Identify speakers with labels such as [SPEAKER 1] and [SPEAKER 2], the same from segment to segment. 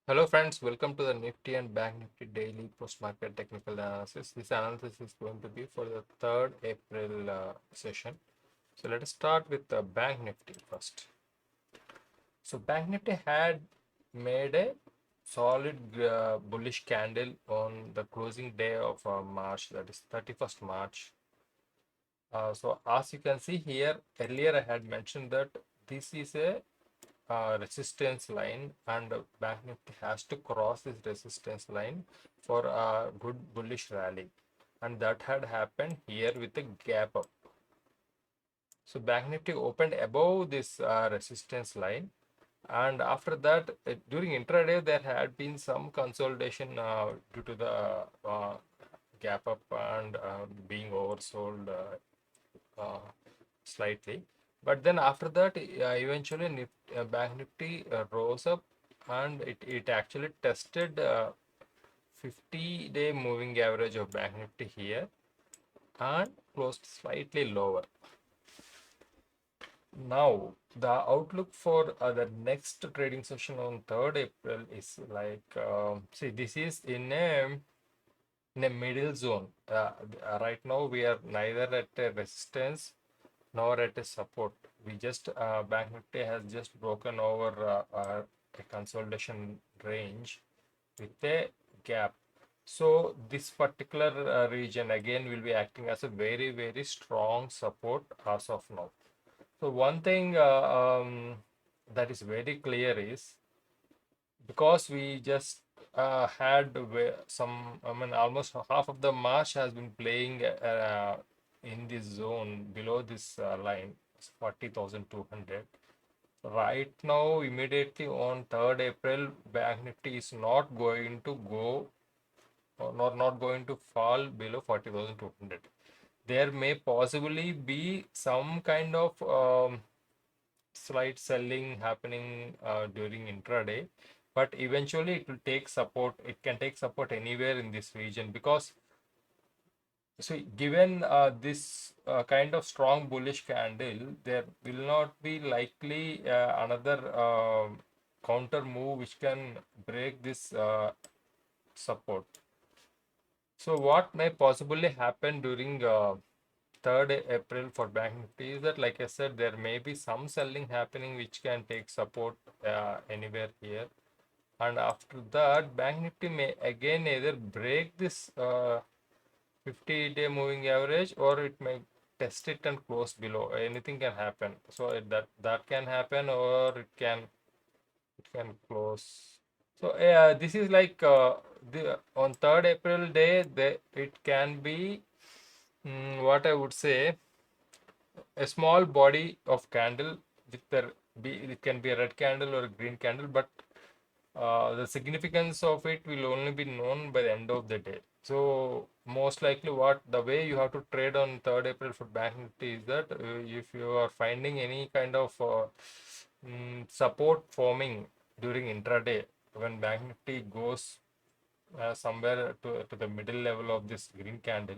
[SPEAKER 1] Hello friends, welcome to the Nifty and Bank Nifty daily post-market technical analysis. This analysis is going to be for the 3rd April session. So let us start with the Bank Nifty first. So Bank Nifty had made a solid bullish candle on the closing day of March, that is 31st March. So as you can see here, earlier I had mentioned that this is a resistance line, and Bank Nifty has to cross this resistance line for a good bullish rally, and that had happened here with a gap up. So Bank Nifty opened above this resistance line, and after that during intraday there had been some consolidation due to the gap up and being oversold slightly. But then after that, eventually Bank Nifty rose up, and it actually tested 50-day moving average of Bank Nifty here and closed slightly lower. Now, the outlook for the next trading session on 3rd April is like, see, this is in a middle zone. Right now, we are neither at a resistance nor at a support. We just Bank Nifty has just broken over a consolidation range with a gap. So this particular region again will be acting as a very strong support as of now. So one thing that is very clear is, because we just had some, I mean, almost half of the March has been playing in this zone below this line, 40,200. Right now, immediately on 3rd April, Bank Nifty is not going to go, or not going to fall below 40,200. There may possibly be some kind of slight selling happening during intraday, but eventually it will take support. It can take support anywhere in this region, because so given this kind of strong bullish candle, there will not be likely another counter move which can break this support. So what may possibly happen during 3rd April for Bank Nifty is that, like I said, there may be some selling happening which can take support anywhere here. And after that, Bank Nifty may again either break this 50-day moving average, or it may test it and close below. Anything can happen. So that can happen, or it can close. So this is like on 3rd April day, it can be what I would say, a small body of candle with it can be a red candle or a green candle, but the significance of it will only be known by the end of the day. So most likely, what the way you have to trade on 3rd April for Bank Nifty is that if you are finding any kind of support forming during intraday, when Bank Nifty goes somewhere to the middle level of this green candle,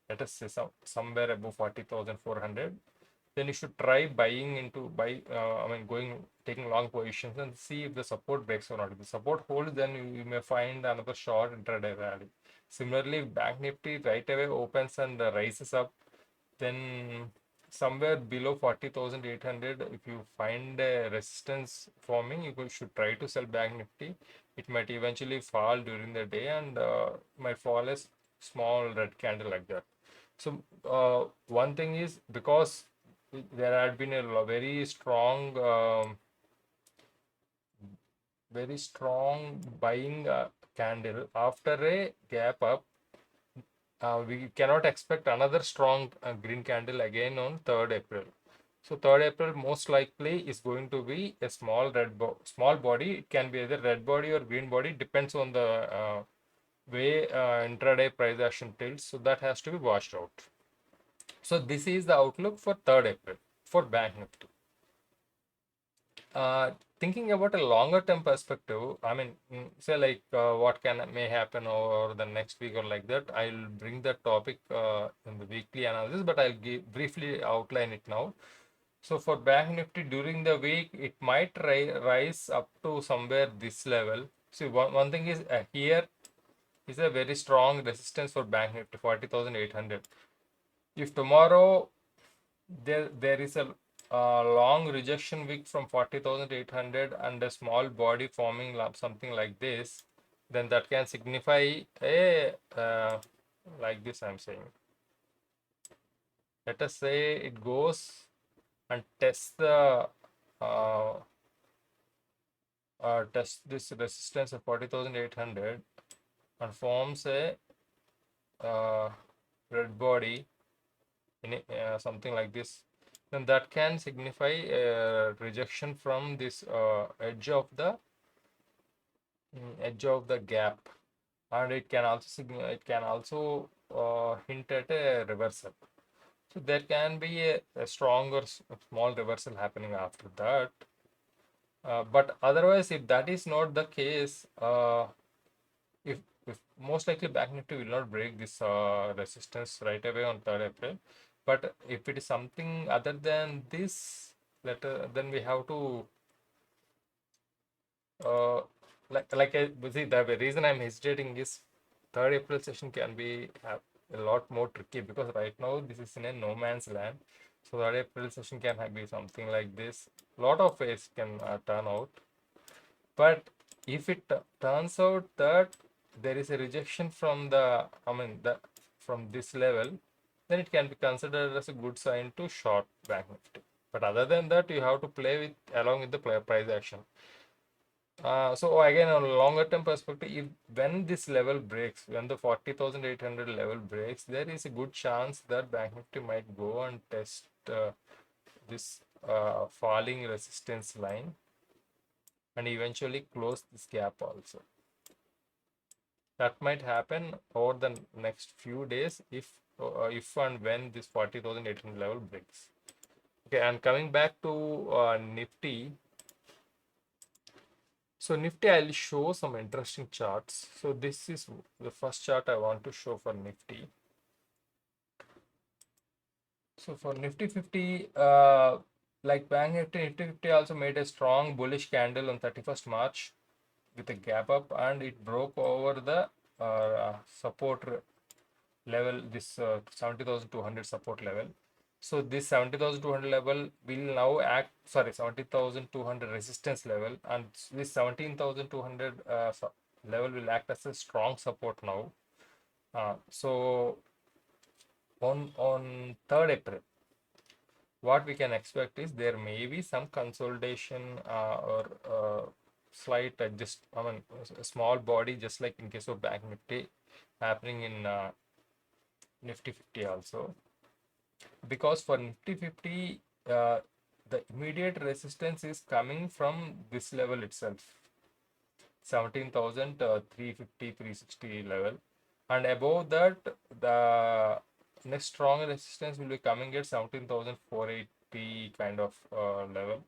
[SPEAKER 1] let us say somewhere above 40,400, then you should try buying into I mean, taking long positions and see if the support breaks or not. If the support holds, then you may find another short intraday rally. Similarly, if Bank Nifty right away opens and rises up, then somewhere below 40,800, if you find a resistance forming, you should try to sell Bank Nifty. It might eventually fall during the day, and might fall as small red candle like that. So one thing is, because there had been a very strong buying candle after a gap up, we cannot expect another strong green candle again on 3rd April. So 3rd April most likely is going to be a small body. It can be either red body or green body, depends on the way intraday price action tilts. So that has to be watched out. So this is the outlook for 3rd April for Bank Nifty. Thinking about a longer term perspective, I mean, say like what may happen over the next week or like that. I'll bring that topic in the weekly analysis, but I'll briefly outline it now. So for Bank Nifty during the week, it might rise up to somewhere this level. see, one thing is here is a very strong resistance for Bank Nifty 40,800. If tomorrow there is a long rejection wick from 40,800 and a small body forming something like this, then that can signify a like this I'm saying. Let us say it goes and tests the uh, test this resistance of 40,800 and forms a red body in something like this, then that can signify rejection from this edge of the gap, and it can also hint at a reversal. So there can be a strong or small reversal happening after that. But otherwise, if that is not the case, if most likely Bank Nifty will not break this resistance right away on 3rd April. But if it is something other than this, then we have to uh, see, the reason I'm hesitating is 3rd April session can be a lot more tricky, because right now this is in a no man's land. So 3rd April session can be something like this. Lot of ways can turn out. But if it turns out that there is a rejection from from this level, then it can be considered as a good sign to short Bank Nifty. But other than that, you have to play with along with the price action. So again, on a longer term perspective, when this level breaks, when the 40,800 level breaks, there is a good chance that Bank Nifty might go and test this falling resistance line and eventually close this gap also. That might happen over the next few days if and when this 40,800 level breaks. Okay, and coming back to Nifty. So Nifty, I'll show some interesting charts. So this is the first chart I want to show for Nifty. So for Nifty 50, like Bank Nifty, Nifty 50 also made a strong bullish candle on 31st March with a gap up, and it broke over the support level, this 70,200 support level. So this 70,200 level will now act, sorry, 70,200 resistance level, and this 17,200 level will act as a strong support now. So on 3rd April, what we can expect is there may be some consolidation or slight adjust, a small body, just like in case of Bank Nifty, happening in Nifty 50 also. Because for Nifty 50, the immediate resistance is coming from this level itself, 17,350, 360 level, and above that, the next strong resistance will be coming at 17,480 kind of level.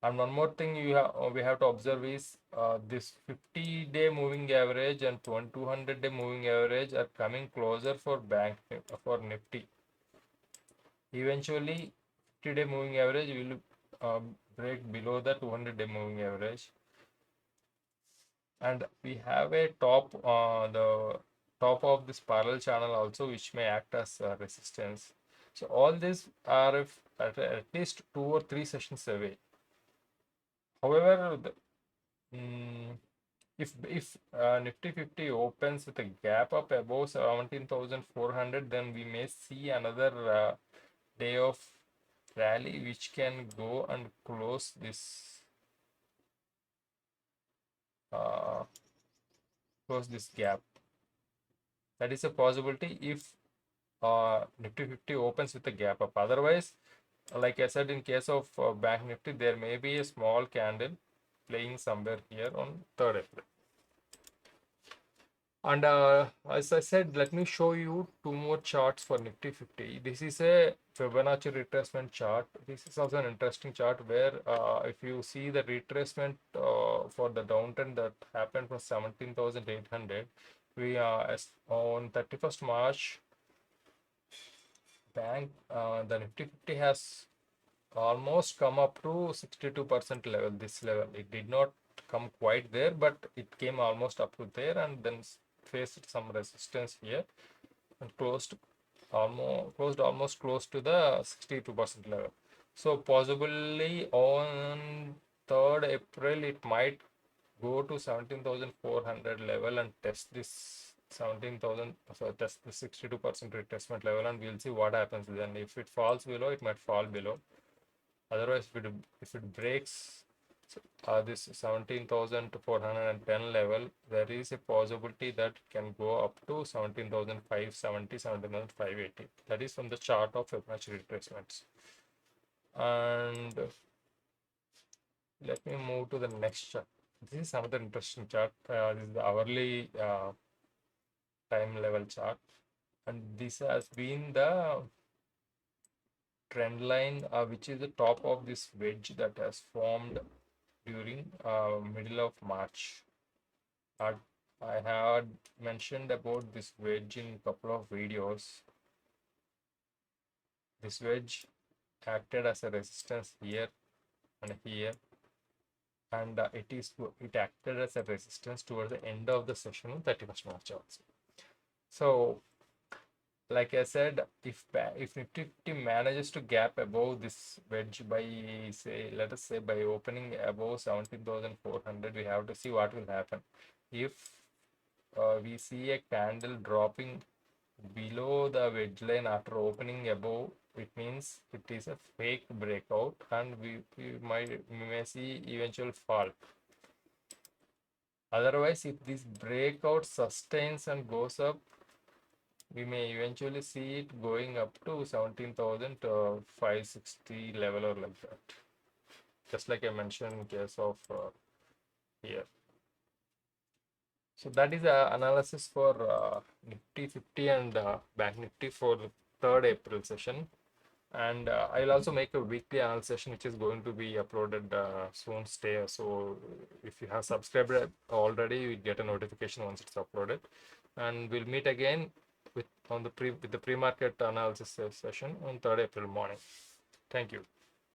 [SPEAKER 1] And one more thing we have to observe is this 50-day moving average and 200-day moving average are coming closer for Nifty. Eventually, 50-day moving average will break below the 200-day moving average, and we have a the top of this parallel channel also, which may act as resistance. So all these are at least 2 or 3 sessions away. However, if Nifty 50 opens with a gap up above 17,400, then we may see another day of rally which can go and close this gap. That is a possibility if Nifty 50 opens with a gap up. Otherwise, like I said, in case of Bank Nifty, there may be a small candle playing somewhere here on 3rd April. And as I said, let me show you 2 more charts for Nifty 50. This is a Fibonacci retracement chart. This is also an interesting chart where if you see the retracement for the downtrend that happened from 17,800, we on 31st March, the Nifty 50 has almost come up to 62% level. This level, it did not come quite there, but it came almost up to there, and then faced some resistance here and closed almost close to the 62% level. So possibly on 3rd April it might go to 17,400 level and test this 17,000, so test the 62% retracement level, and we'll see what happens then. If it falls below, it might fall below. Otherwise, if it breaks this 17,410 level, there is a possibility that it can go up to 17,570, 17,580. That is from the chart of Fibonacci retracements. And let me move to the next chart. This is another interesting chart. This is the hourly time level chart, and this has been the trend line, which is the top of this wedge that has formed during middle of March. I had mentioned about this wedge in a couple of videos. This wedge acted as a resistance here and here, and it acted as a resistance towards the end of the session on 31st March also. So like I said, if Nifty manages to gap above this wedge by, say, let us say by opening above 17,400, we have to see what will happen. If we see a candle dropping below the wedge line after opening above, it means it is a fake breakout, and we may see eventual fall. Otherwise, if this breakout sustains and goes up, we may eventually see it going up to 17,560 level or like that. Just like I mentioned in case of here. So that is the analysis for Nifty 50 and BankNifty for the 3rd April session. And I'll also make a weekly analysis session which is going to be uploaded soon. So if you have subscribed already, you get a notification once it's uploaded. And we'll meet again with the pre-market analysis session on 3rd April morning. Thank you.